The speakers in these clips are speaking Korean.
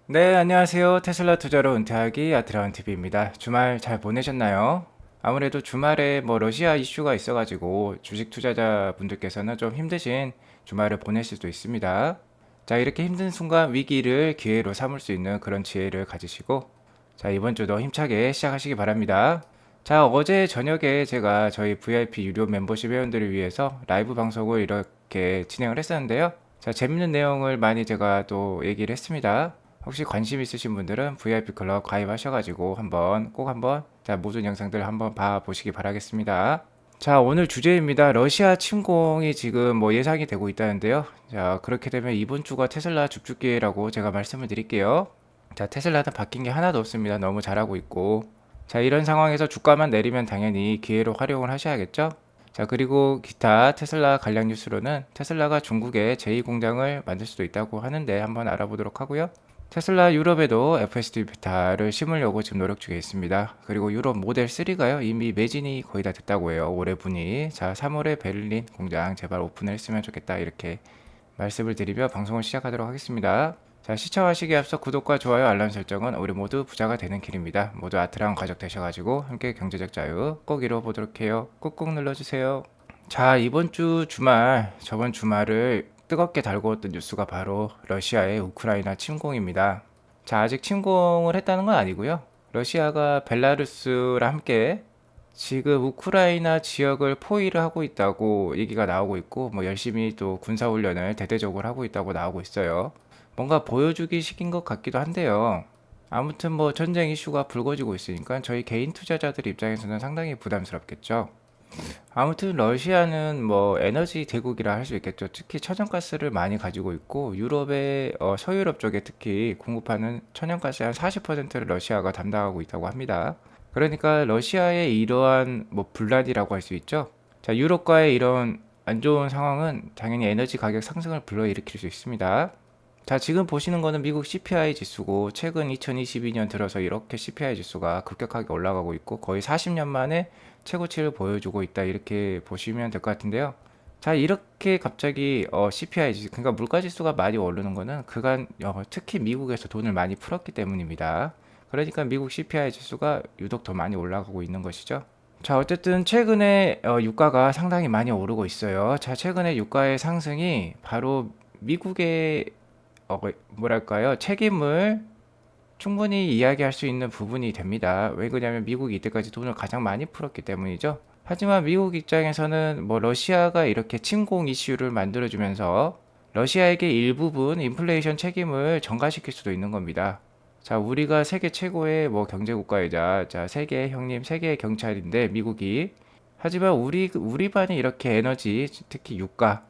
네, 안녕하세요. 테슬라 투자로 은퇴하기 아트라운 TV입니다. 주말 잘 보내셨나요? 아무래도 주말에 뭐 러시아 이슈가 있어가지고 주식 투자자분들께서는 좀 힘드신 주말을 보내실 수도 있습니다. 자, 이렇게 힘든 순간 위기를 기회로 삼을 수 있는 그런 지혜를 가지시고, 자, 이번 주도 힘차게 시작하시기 바랍니다. 자, 어제 저녁에 제가 저희 VIP 유료 멤버십 회원들을 위해서 라이브 방송을 이렇게 진행을 했었는데요. 자, 재밌는 내용을 많이 제가 또 얘기를 했습니다. 혹시 관심 있으신 분들은 VIP 클럽 가입하셔가지고 꼭 한번 자, 모든 영상들 한번 봐보시기 바라겠습니다. 자, 오늘 주제입니다. 러시아 침공이 지금 뭐 예상이 되고 있다는데요. 자, 그렇게 되면 이번 주가 테슬라 줍줍기라고 제가 말씀을 드릴게요. 자, 테슬라는 바뀐 게 하나도 없습니다. 너무 잘하고 있고. 자, 이런 상황에서 주가만 내리면 당연히 기회로 활용을 하셔야겠죠? 자, 그리고 기타 테슬라 관련 뉴스로는 테슬라가 중국에 제2공장을 만들 수도 있다고 하는데 한번 알아보도록 하고요. 테슬라 유럽에도 FSD 베타를 심으려고 지금 노력 중에 있습니다. 그리고 유럽 모델 3가요. 이미 매진이 거의 다 됐다고 해요. 올해 분이. 자, 3월에 베를린 공장 제발 오픈을 했으면 좋겠다. 이렇게 말씀을 드리며 방송을 시작하도록 하겠습니다. 자, 시청하시기에 앞서 구독과 좋아요, 알람 설정은 우리 모두 부자가 되는 길입니다. 모두 아트랑 가족 되셔가지고 함께 경제적 자유 꼭 이뤄보도록 해요. 꾹꾹 눌러주세요. 자, 이번 주 주말, 저번 주말을 뜨겁게 달구었던 뉴스가 바로 러시아의 우크라이나 침공입니다. 자, 아직 침공을 했다는 건 아니고요. 러시아가 벨라루스랑 함께 지금 우크라이나 지역을 포위를 하고 있다고 얘기가 나오고 있고, 뭐 열심히 또 군사훈련을 대대적으로 하고 있다고 나오고 있어요. 뭔가 보여주기 식인 것 같기도 한데요. 아무튼 뭐 전쟁 이슈가 불거지고 있으니까 저희 개인 투자자들 입장에서는 상당히 부담스럽겠죠. 아무튼 러시아는 뭐 에너지 대국이라 할 수 있겠죠. 특히 천연가스를 많이 가지고 있고 유럽의 서유럽 쪽에 특히 공급하는 천연가스의 한 40%를 러시아가 담당하고 있다고 합니다. 그러니까 러시아의 이러한 뭐 분란이라고 할 수 있죠. 자, 유럽과의 이런 안 좋은 상황은 당연히 에너지 가격 상승을 불러일으킬 수 있습니다. 자, 지금 보시는 거는 미국 CPI 지수고 최근 2022년 들어서 이렇게 CPI 지수가 급격하게 올라가고 있고 거의 40년 만에 최고치를 보여주고 있다 이렇게 보시면 될 것 같은데요. 자, 이렇게 갑자기 CPI 지수 그러니까 물가 지수가 많이 오르는 거는 그간 특히 미국에서 돈을 많이 풀었기 때문입니다. 그러니까 미국 CPI 지수가 유독 더 많이 올라가고 있는 것이죠. 자, 어쨌든 최근에 유가가 상당히 많이 오르고 있어요. 자, 최근에 유가의 상승이 바로 미국의 뭐랄까요? 책임을 충분히 이야기할 수 있는 부분이 됩니다. 왜 그러냐면 미국이 이때까지 돈을 가장 많이 풀었기 때문이죠. 하지만 미국 입장에서는 뭐 러시아가 이렇게 침공 이슈를 만들어주면서 러시아에게 일부분 인플레이션 책임을 전가시킬 수도 있는 겁니다. 자, 우리가 세계 최고의 뭐 경제 국가이자 자, 세계 형님, 세계의 경찰인데 미국이 하지만 우리만이 이렇게 에너지, 특히 유가,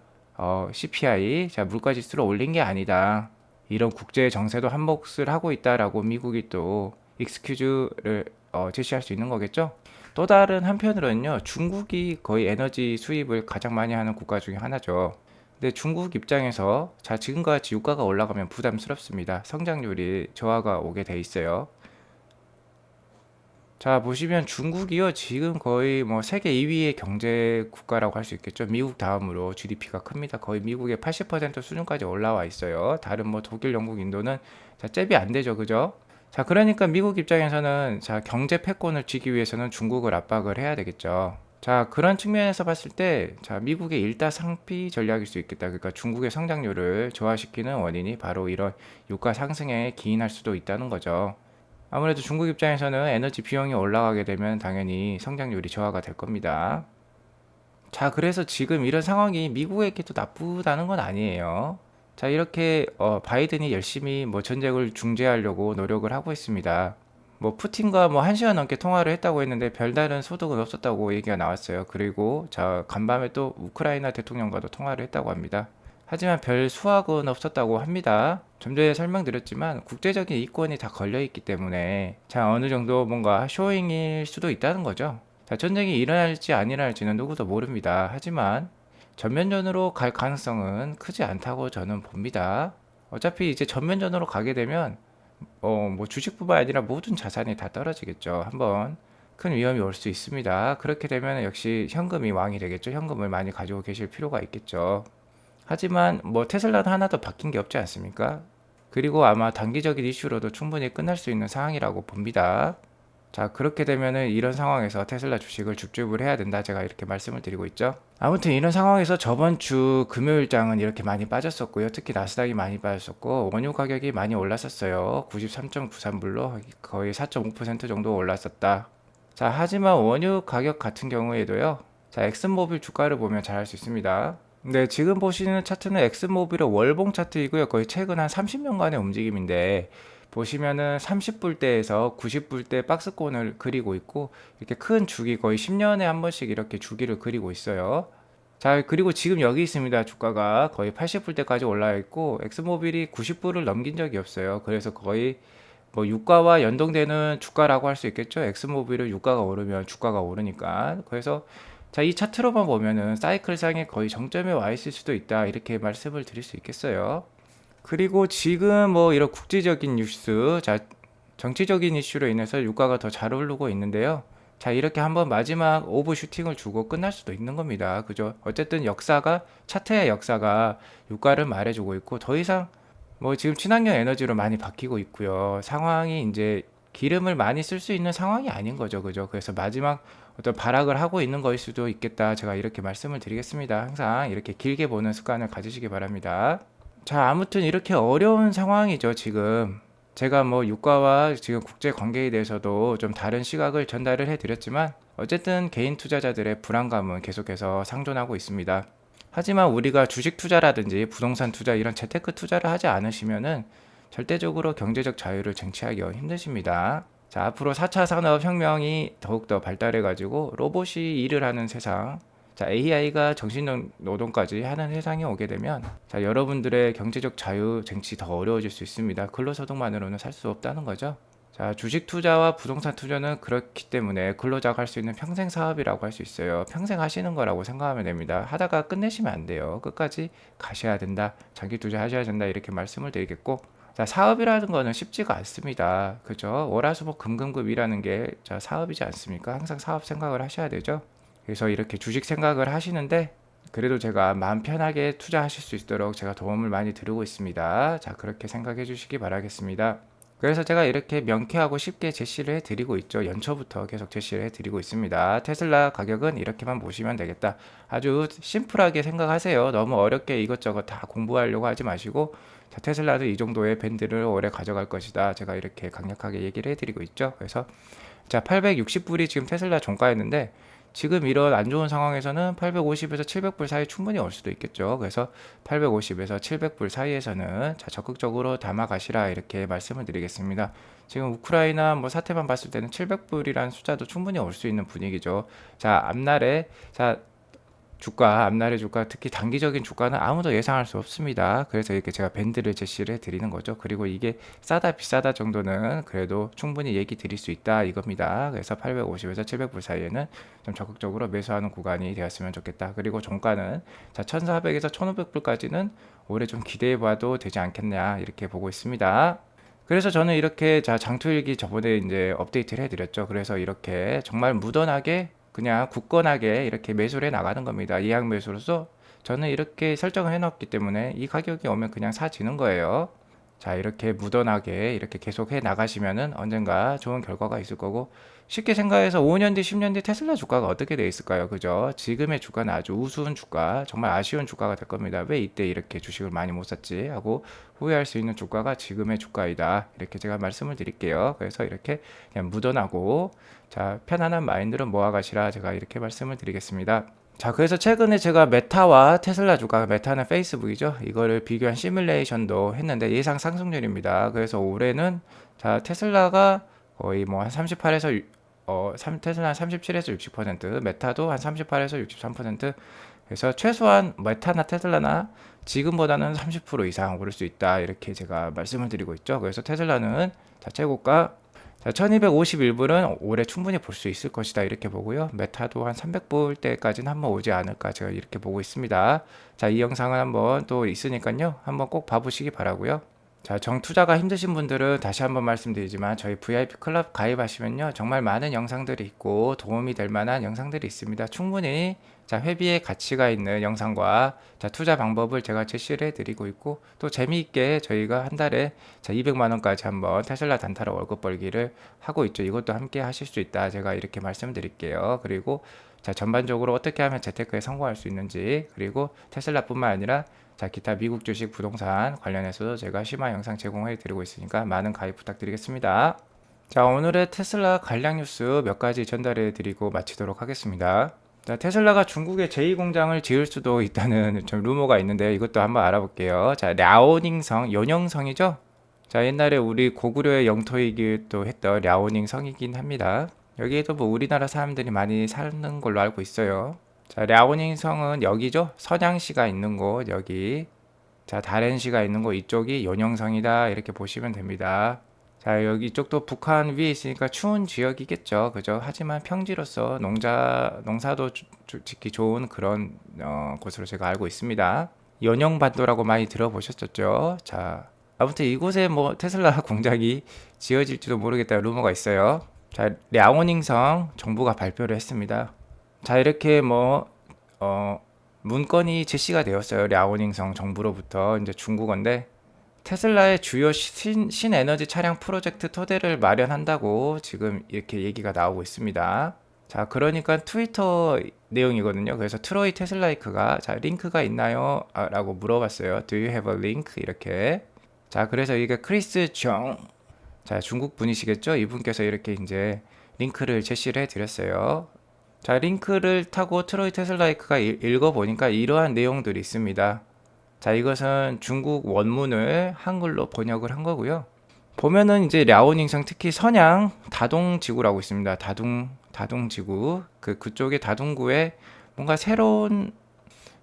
CPI, 자, 물가 지수를 올린 게 아니다. 이런 국제 정세도 한몫을 하고 있다라고 미국이 또 익스큐즈를 제시할 수 있는 거겠죠. 또 다른 한편으로는요, 중국이 거의 에너지 수입을 가장 많이 하는 국가 중에 하나죠. 근데 중국 입장에서 자, 지금과 같이 유가가 올라가면 부담스럽습니다. 성장률이 저하가 오게 돼 있어요. 자, 보시면 중국이요, 지금 거의 뭐 세계 2위의 경제 국가라고 할 수 있겠죠. 미국 다음으로 GDP가 큽니다. 거의 미국의 80% 수준까지 올라와 있어요. 다른 뭐 독일, 영국, 인도는 자, 잽이 안 되죠. 그죠? 자, 그러니까 미국 입장에서는 자, 경제 패권을 쥐기 위해서는 중국을 압박을 해야 되겠죠. 자, 그런 측면에서 봤을 때, 자, 미국의 일다상피 전략일 수 있겠다. 그러니까 중국의 성장률을 저하시키는 원인이 바로 이런 유가 상승에 기인할 수도 있다는 거죠. 아무래도 중국 입장에서는 에너지 비용이 올라가게 되면 당연히 성장률이 저하가 될 겁니다. 자, 그래서 지금 이런 상황이 미국에게도 나쁘다는 건 아니에요. 자, 이렇게 바이든이 열심히 뭐 전쟁을 중재하려고 노력을 하고 있습니다. 뭐 푸틴과 뭐 1시간 넘게 통화를 했다고 했는데 별다른 소득은 없었다고 얘기가 나왔어요. 그리고 자, 간밤에 또 우크라이나 대통령과도 통화를 했다고 합니다. 하지만 별 수확은 없었다고 합니다. 좀 전에 설명드렸지만 국제적인 이권이 다 걸려 있기 때문에 자, 어느 정도 뭔가 쇼잉일 수도 있다는 거죠. 자, 전쟁이 일어날지 안 일어날지는 누구도 모릅니다. 하지만 전면전으로 갈 가능성은 크지 않다고 저는 봅니다. 어차피 이제 전면전으로 가게 되면 뭐 주식뿐만 아니라 모든 자산이 다 떨어지겠죠. 한번 큰 위험이 올 수 있습니다. 그렇게 되면 역시 현금이 왕이 되겠죠. 현금을 많이 가지고 계실 필요가 있겠죠. 하지만 뭐 테슬라는 하나도 바뀐 게 없지 않습니까? 그리고 아마 단기적인 이슈로도 충분히 끝날 수 있는 상황이라고 봅니다. 자, 그렇게 되면은 이런 상황에서 테슬라 주식을 줍줍을 해야 된다. 제가 이렇게 말씀을 드리고 있죠. 아무튼 이런 상황에서 저번 주 금요일장은 이렇게 많이 빠졌었고요. 특히 나스닥이 많이 빠졌었고 원유 가격이 많이 올랐었어요. 93.93불로 거의 4.5% 정도 올랐었다. 자, 하지만 원유 가격 같은 경우에도요. 자, 엑슨모빌 주가를 보면 잘 알 수 있습니다. 네, 지금 보시는 차트는 엑슨모빌의 월봉 차트이고요. 거의 최근 한 30년간의 움직임인데 보시면은 30불대에서 90불대 박스권을 그리고 있고 이렇게 큰 주기 거의 10년에 한 번씩 이렇게 주기를 그리고 있어요. 자, 그리고 지금 여기 있습니다. 주가가 거의 80불대까지 올라 있고 엑스모빌이 90불을 넘긴 적이 없어요. 그래서 거의 뭐 유가와 연동되는 주가라고 할 수 있겠죠. 엑스모빌은 유가가 오르면 주가가 오르니까. 그래서 자, 이 차트로만 보면은 사이클상에 거의 정점에 와 있을 수도 있다. 이렇게 말씀을 드릴 수 있겠어요. 그리고 지금 뭐 이런 국제적인 뉴스, 자, 정치적인 이슈로 인해서 유가가 더 잘 오르고 있는데요. 자, 이렇게 한번 마지막 오버슈팅을 주고 끝날 수도 있는 겁니다. 그죠? 어쨌든 역사가, 차트의 역사가 유가를 말해주고 있고, 더 이상 뭐 지금 친환경 에너지로 많이 바뀌고 있고요. 상황이 이제 기름을 많이 쓸 수 있는 상황이 아닌 거죠. 그죠? 그래서 마지막 어떤 발악을 하고 있는 거일 수도 있겠다. 제가 이렇게 말씀을 드리겠습니다. 항상 이렇게 길게 보는 습관을 가지시기 바랍니다. 자, 아무튼 이렇게 어려운 상황이죠, 지금. 제가 뭐 유가와 지금 국제 관계에 대해서도 좀 다른 시각을 전달을 해드렸지만, 어쨌든 개인 투자자들의 불안감은 계속해서 상존하고 있습니다. 하지만 우리가 주식 투자라든지 부동산 투자 이런 재테크 투자를 하지 않으시면은 절대적으로 경제적 자유를 쟁취하기가 힘드십니다. 자, 앞으로 4차 산업혁명이 더욱더 발달해가지고 로봇이 일을 하는 세상, 자, AI가 정신 노동까지 하는 세상이 오게 되면 자, 여러분들의 경제적 자유 쟁취 더 어려워질 수 있습니다. 근로소득만으로는 살 수 없다는 거죠. 자, 주식 투자와 부동산 투자는 그렇기 때문에 근로자가 할 수 있는 평생 사업이라고 할 수 있어요. 평생 하시는 거라고 생각하면 됩니다. 하다가 끝내시면 안 돼요. 끝까지 가셔야 된다. 장기 투자하셔야 된다. 이렇게 말씀을 드리겠고, 자, 사업이라는 거는 쉽지가 않습니다. 그죠? 월화수목 금금급이라는 게 자, 사업이지 않습니까? 항상 사업 생각을 하셔야 되죠. 그래서 이렇게 주식 생각을 하시는데 그래도 제가 마음 편하게 투자하실 수 있도록 제가 도움을 많이 드리고 있습니다. 자, 그렇게 생각해 주시기 바라겠습니다. 그래서 제가 이렇게 명쾌하고 쉽게 제시를 해드리고 있죠. 연초부터 계속 제시를 해드리고 있습니다. 테슬라 가격은 이렇게만 보시면 되겠다. 아주 심플하게 생각하세요. 너무 어렵게 이것저것 다 공부하려고 하지 마시고 자, 테슬라도 이 정도의 밴드를 오래 가져갈 것이다. 제가 이렇게 강력하게 얘기를 해드리고 있죠. 그래서 자, 860불이 지금 테슬라 종가였는데 지금 이런 안 좋은 상황에서는 850에서 700불 사이 충분히 올 수도 있겠죠. 그래서 850에서 700불 사이에서는 자, 적극적으로 담아 가시라 이렇게 말씀을 드리겠습니다. 지금 우크라이나 뭐 사태만 봤을 때는 700불이라는 숫자도 충분히 올 수 있는 분위기죠. 자, 앞날에 자, 주가, 앞날의 주가, 특히 단기적인 주가는 아무도 예상할 수 없습니다. 그래서 이렇게 제가 밴드를 제시를 해드리는 거죠. 그리고 이게 싸다 비싸다 정도는 그래도 충분히 얘기 드릴 수 있다 이겁니다. 그래서 850에서 700불 사이에는 좀 적극적으로 매수하는 구간이 되었으면 좋겠다. 그리고 종가는 자 1400에서 1500불까지는 올해 좀 기대해 봐도 되지 않겠냐 이렇게 보고 있습니다. 그래서 저는 이렇게 자 장투일기 저번에 이제 업데이트를 해드렸죠. 그래서 이렇게 정말 무던하게 그냥 굳건하게 이렇게 매수를 해 나가는 겁니다. 예약 매수로서 저는 이렇게 설정을 해놨기 때문에 이 가격이 오면 그냥 사지는 거예요. 자, 이렇게 무던하게 이렇게 계속 해 나가시면은 언젠가 좋은 결과가 있을 거고 쉽게 생각해서 5년 뒤, 10년 뒤 테슬라 주가가 어떻게 돼 있을까요? 그죠? 지금의 주가는 아주 우스운 주가, 정말 아쉬운 주가가 될 겁니다. 왜 이때 이렇게 주식을 많이 못 샀지? 하고 후회할 수 있는 주가가 지금의 주가이다. 이렇게 제가 말씀을 드릴게요. 그래서 이렇게 그냥 무던하고 자, 편안한 마인드로 모아가시라 제가 이렇게 말씀을 드리겠습니다. 자, 그래서 최근에 제가 메타와 테슬라 주가, 메타는 페이스북이죠. 이거를 비교한 시뮬레이션도 했는데 예상 상승률입니다. 그래서 올해는 자, 테슬라가 거의 뭐 한 38에서 테슬라 한 37에서 60%, 메타도 한 38에서 63%. 그래서 최소한 메타나 테슬라나 지금보다는 30% 이상 오를 수 있다. 이렇게 제가 말씀을 드리고 있죠. 그래서 테슬라는 자, 최고가 자, 1251불은 올해 충분히 볼 수 있을 것이다 이렇게 보고요. 메타도 한 300불대까지는 한번 오지 않을까 제가 이렇게 보고 있습니다. 자, 이 영상은 한번 또 있으니까요. 한번 꼭 봐보시기 바라고요. 자, 정투자가 힘드신 분들은 다시 한번 말씀드리지만 저희 VIP 클럽 가입하시면요. 정말 많은 영상들이 있고 도움이 될 만한 영상들이 있습니다. 충분히 자, 회비의 가치가 있는 영상과 자, 투자 방법을 제가 제시를 해드리고 있고 또 재미있게 저희가 한 달에 자, 200만 원까지 한번 테슬라 단타로 월급 벌기를 하고 있죠. 이것도 함께 하실 수 있다. 제가 이렇게 말씀드릴게요. 그리고 자, 전반적으로 어떻게 하면 재테크에 성공할 수 있는지 그리고 테슬라뿐만 아니라 자, 기타 미국 주식 부동산 관련해서도 제가 심화 영상 제공해 드리고 있으니까 많은 가입 부탁드리겠습니다. 자, 오늘의 테슬라 관련 뉴스 몇 가지 전달해 드리고 마치도록 하겠습니다. 자, 테슬라가 중국에 제2공장을 지을 수도 있다는 좀 루머가 있는데 이것도 한번 알아볼게요. 자, 랴오닝성, 연영성이죠? 자, 옛날에 우리 고구려의 영토이기도 했던 랴오닝 성이긴 합니다. 여기에도 뭐 우리나라 사람들이 많이 사는 걸로 알고 있어요. 자, 랴오닝 성은 여기죠? 선양시가 있는 곳, 여기. 자, 다렌시가 있는 곳, 이쪽이 연영성이다. 이렇게 보시면 됩니다. 자, 여기 이쪽도 북한 위에 있으니까 추운 지역이겠죠. 그죠? 하지만 평지로서 농사도 짓기 좋은 그런 곳으로 제가 알고 있습니다. 연영반도라고 많이 들어보셨죠? 자, 아무튼 이곳에 뭐 테슬라 공장이 지어질지도 모르겠다 루머가 있어요. 자, 랴오닝성 정부가 발표를 했습니다. 자, 이렇게 뭐 문건이 제시가 되었어요. 랴오닝성 정부로부터 이제 중국어인데 테슬라의 주요 신에너지 차량 프로젝트 토대를 마련한다고 지금 이렇게 얘기가 나오고 있습니다. 자, 그러니까 트위터 내용이거든요. 그래서 트로이 테슬라이크가 자, 링크가 있나요? 라고 물어봤어요. Do you have a link? 이렇게. 자, 그래서 이게 크리스 정, 자, 중국 분이시겠죠? 이분께서 이렇게 이제 링크를 제시를 해드렸어요. 자, 링크를 타고 트로이 테슬라이크가 읽어보니까 이러한 내용들이 있습니다. 자, 이것은 중국 원문을 한글로 번역을 한 거고요. 보면은 이제 랴오닝성 특히 선양 다동지구라고 있습니다. 다동지구. 그쪽에 다동구에 뭔가 새로운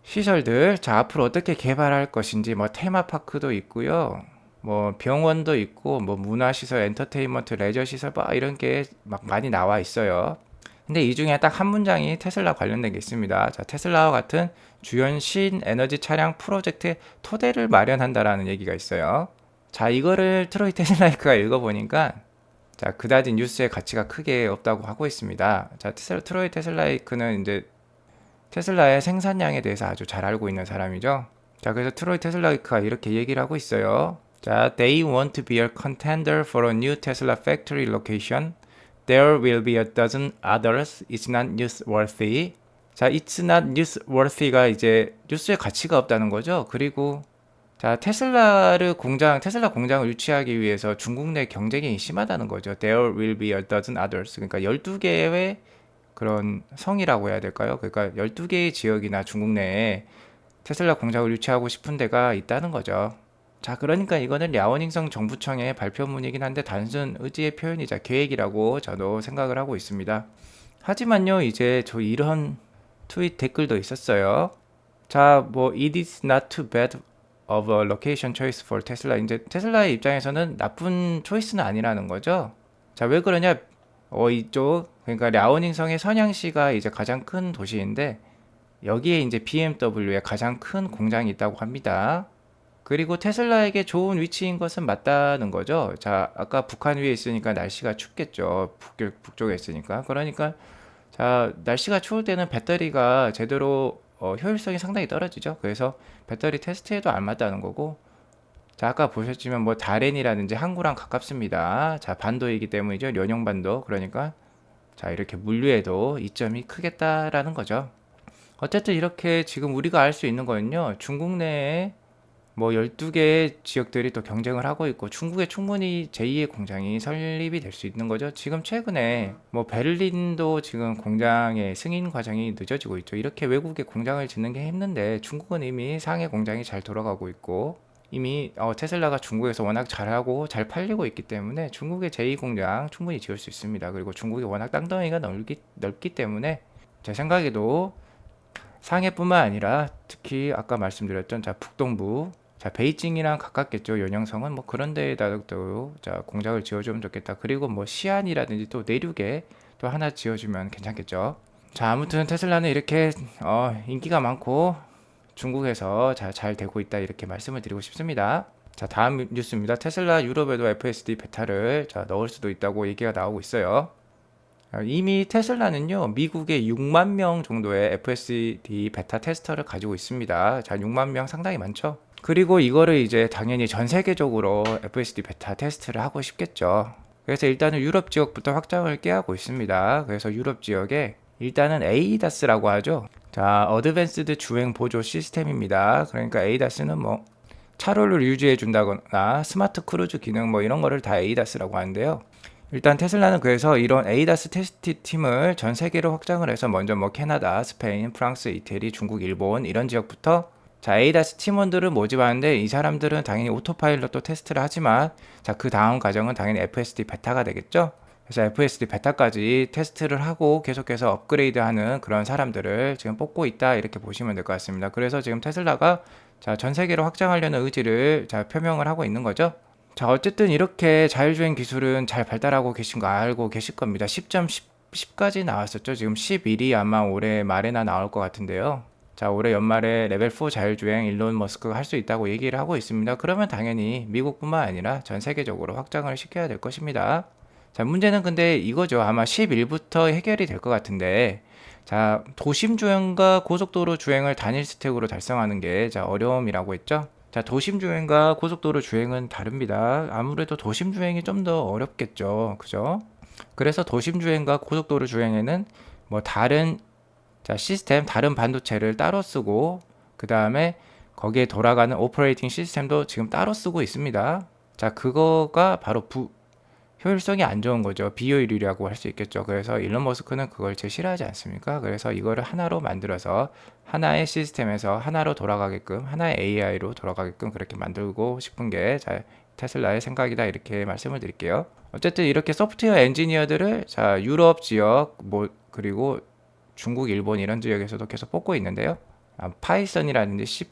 시설들, 자, 앞으로 어떻게 개발할 것인지 뭐 테마파크도 있고요. 뭐 병원도 있고 뭐 문화시설, 엔터테인먼트, 레저시설 뭐 이런 게 막 많이 나와 있어요. 근데 이 중에 딱 한 문장이 테슬라 관련된 게 있습니다. 자, 테슬라와 같은 주연 신에너지 차량 프로젝트의 토대를 마련한다라는 얘기가 있어요. 자, 이거를 트로이 테슬라이크가 읽어보니까 자, 그다지 뉴스의 가치가 크게 없다고 하고 있습니다. 자, 트로이 테슬라이크는 이제 테슬라의 생산량에 대해서 아주 잘 알고 있는 사람이죠. 자, 그래서 트로이 테슬라이크가 이렇게 얘기를 하고 있어요. 자, they want to be a contender for a new Tesla factory location. There will be a dozen others. It's not newsworthy. 자, it's not newsworthy가 이제 뉴스의 가치가 없다는 거죠. 그리고 자, 테슬라 공장을 유치하기 위해서 중국 내 경쟁이 심하다는 거죠. There will be a dozen others. 그러니까 12개의 그런 성이라고 해야 될까요? 그러니까 12개의 지역이나 중국 내에 테슬라 공장을 유치하고 싶은 데가 있다는 거죠. 자, 그러니까 이거는 랴오닝성 정부청의 발표문이긴 한데 단순 의지의 표현이자 계획이라고 저도 생각을 하고 있습니다. 하지만요, 이제 저 이런 트윗 댓글도 있었어요. 자, 뭐 it is not too bad of a location choice for Tesla. 이제 테슬라의 입장에서는 나쁜 초이스는 아니라는 거죠. 자, 왜 그러냐? 이쪽 그러니까 랴오닝성의 선양시가 이제 가장 큰 도시인데 여기에 이제 BMW의 가장 큰 공장이 있다고 합니다. 그리고 테슬라에게 좋은 위치인 것은 맞다는 거죠. 자, 아까 북한 위에 있으니까 날씨가 춥겠죠. 북쪽에 있으니까. 그러니까 자, 날씨가 추울 때는 배터리가 제대로 효율성이 상당히 떨어지죠. 그래서 배터리 테스트에도 안 맞다는 거고. 자, 아까 보셨지만 뭐 다렌이라든지 항구랑 가깝습니다. 자, 반도이기 때문이죠. 연용반도. 그러니까 자, 이렇게 물류에도 이점이 크겠다라는 거죠. 어쨌든 이렇게 지금 우리가 알 수 있는 거는요. 중국 내에 뭐 12개의 지역들이 또 경쟁을 하고 있고 중국에 충분히 제2의 공장이 설립이 될 수 있는 거죠. 지금 최근에 뭐 베를린도 지금 공장의 승인 과정이 늦어지고 있죠. 이렇게 외국에 공장을 짓는 게 힘든데 중국은 이미 상해 공장이 잘 돌아가고 있고 이미 테슬라가 중국에서 워낙 잘하고 잘 팔리고 있기 때문에 중국의 제2 공장 충분히 지을 수 있습니다. 그리고 중국이 워낙 땅덩이가 넓기 때문에 제 생각에도 상해뿐만 아니라 특히 아까 말씀드렸던 자 북동부 자 베이징이랑 가깝겠죠. 연영성은 뭐 그런 데에다도 자 공장을 지어주면 좋겠다. 그리고 뭐 시안이라든지 또 내륙에 또 하나 지어주면 괜찮겠죠. 자, 아무튼 테슬라는 이렇게 인기가 많고 중국에서 잘 되고 있다 이렇게 말씀을 드리고 싶습니다. 자, 다음 뉴스입니다. 테슬라 유럽에도 FSD 베타를 넣을 수도 있다고 얘기가 나오고 있어요. 이미 테슬라는요, 미국에 6만 명 정도의 FSD 베타 테스터를 가지고 있습니다. 자, 6만 명 상당히 많죠? 그리고 이거를 이제 당연히 전 세계적으로 FSD 베타 테스트를 하고 싶겠죠. 그래서 일단은 유럽 지역부터 확장을 꾀하고 있습니다. 그래서 유럽 지역에 일단은 ADAS라고 하죠. 자, 어드밴스드 주행 보조 시스템입니다. 그러니까 ADAS는 뭐 차로를 유지해 준다거나 스마트 크루즈 기능 뭐 이런 거를 다 ADAS라고 하는데요. 일단 테슬라는 그래서 이런 ADAS 테스트 팀을 전 세계로 확장을 해서 먼저 뭐 캐나다, 스페인, 프랑스, 이태리, 중국, 일본 이런 지역부터 자, ADAS 팀원들을 모집하는데 이 사람들은 당연히 오토파일럿도 테스트를 하지만 자, 그 다음 과정은 당연히 FSD 베타가 되겠죠. 그래서 FSD 베타까지 테스트를 하고 계속해서 업그레이드하는 그런 사람들을 지금 뽑고 있다 이렇게 보시면 될 것 같습니다. 그래서 지금 테슬라가 자, 전 세계로 확장하려는 의지를 자, 표명을 하고 있는 거죠. 자, 어쨌든 이렇게 자율주행 기술은 잘 발달하고 계신 거 알고 계실 겁니다. 10.10까지 나왔었죠. 지금 11이 아마 올해 말에나 나올 것 같은데요. 자, 올해 연말에 레벨 4 자율주행 일론 머스크가 할 수 있다고 얘기를 하고 있습니다. 그러면 당연히 미국뿐만 아니라 전 세계적으로 확장을 시켜야 될 것입니다. 자, 문제는 근데 이거죠. 아마 11부터 해결이 될 것 같은데, 자, 도심 주행과 고속도로 주행을 단일 스택으로 달성하는 게 자, 어려움이라고 했죠. 자, 도심 주행과 고속도로 주행은 다릅니다. 아무래도 도심 주행이 좀 더 어렵겠죠. 그죠? 그래서 도심 주행과 고속도로 주행에는 뭐 다른 자, 시스템, 다른 반도체를 따로 쓰고, 그 다음에 거기에 돌아가는 오퍼레이팅 시스템도 지금 따로 쓰고 있습니다. 자, 그거가 바로 효율성이 안 좋은 거죠. 비효율이라고 할 수 있겠죠. 그래서 일론 머스크는 그걸 제일 싫어하지 않습니까? 그래서 이거를 하나로 만들어서 하나의 시스템에서 하나로 돌아가게끔, 하나의 AI로 돌아가게끔 그렇게 만들고 싶은 게 테슬라의 생각이다. 이렇게 말씀을 드릴게요. 어쨌든 이렇게 소프트웨어 엔지니어들을 자, 유럽 지역, 뭐, 그리고 중국, 일본 이런 지역에서도 계속 뽑고 있는데요. 파이썬이라든지 C++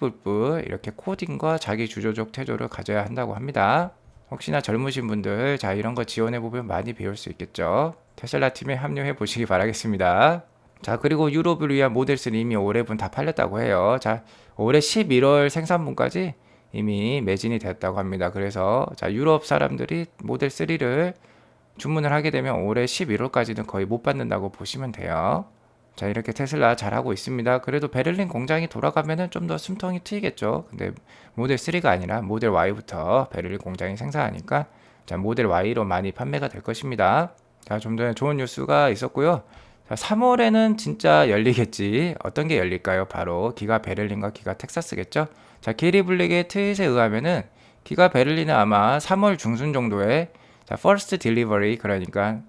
이렇게 코딩과 자기 주도적 태도를 가져야 한다고 합니다. 혹시나 젊으신 분들 자 이런 거 지원해 보면 많이 배울 수 있겠죠. 테슬라 팀에 합류해 보시기 바라겠습니다. 자, 그리고 유럽을 위한 모델 3 이미 올해분 다 팔렸다고 해요. 자, 올해 11월 생산분까지 이미 매진이 되었다고 합니다. 그래서 자, 유럽 사람들이 모델 3를 주문을 하게 되면 올해 11월까지는 거의 못 받는다고 보시면 돼요. 자, 이렇게 테슬라 잘하고 있습니다. 그래도 베를린 공장이 돌아가면은 좀 더 숨통이 트이겠죠. 근데 모델 3가 아니라 모델 Y부터 베를린 공장이 생산하니까 자, 모델 Y로 많이 판매가 될 것입니다. 자, 좀 전에 좋은 뉴스가 있었고요. 자, 3월에는 진짜 열리겠지. 어떤 게 열릴까요? 바로 기가 베를린과 기가 텍사스겠죠. 자, 게리 블랙의 트윗에 의하면은 기가 베를린은 아마 3월 중순 정도에 자, 퍼스트 딜리버리 그러니까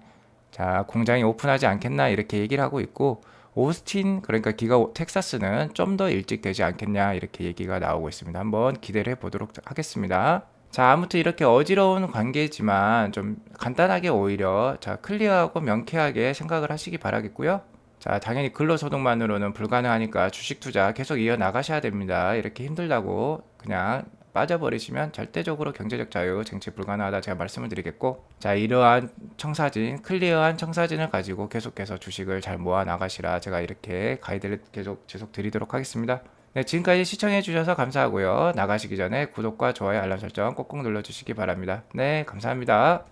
자, 공장이 오픈하지 않겠나 이렇게 얘기를 하고 있고 오스틴 그러니까 기가 텍사스는 좀 더 일찍 되지 않겠냐 이렇게 얘기가 나오고 있습니다. 한번 기대를 해보도록 하겠습니다. 자, 아무튼 이렇게 어지러운 관계지만 좀 간단하게 오히려 자, 클리어하고 명쾌하게 생각을 하시기 바라겠고요. 자, 당연히 근로소득만으로는 불가능하니까 주식 투자 계속 이어나가셔야 됩니다. 이렇게 힘들다고 그냥 빠져버리시면 절대적으로 경제적 자유 쟁취 불가능하다 제가 말씀을 드리겠고, 자, 이러한 청사진, 클리어한 청사진을 가지고 계속해서 주식을 잘 모아 나가시라 제가 이렇게 가이드를 계속 드리도록 하겠습니다. 네, 지금까지 시청해 주셔서 감사하고요. 나가시기 전에 구독과 좋아요 알람 설정 꼭꼭 눌러주시기 바랍니다. 네, 감사합니다.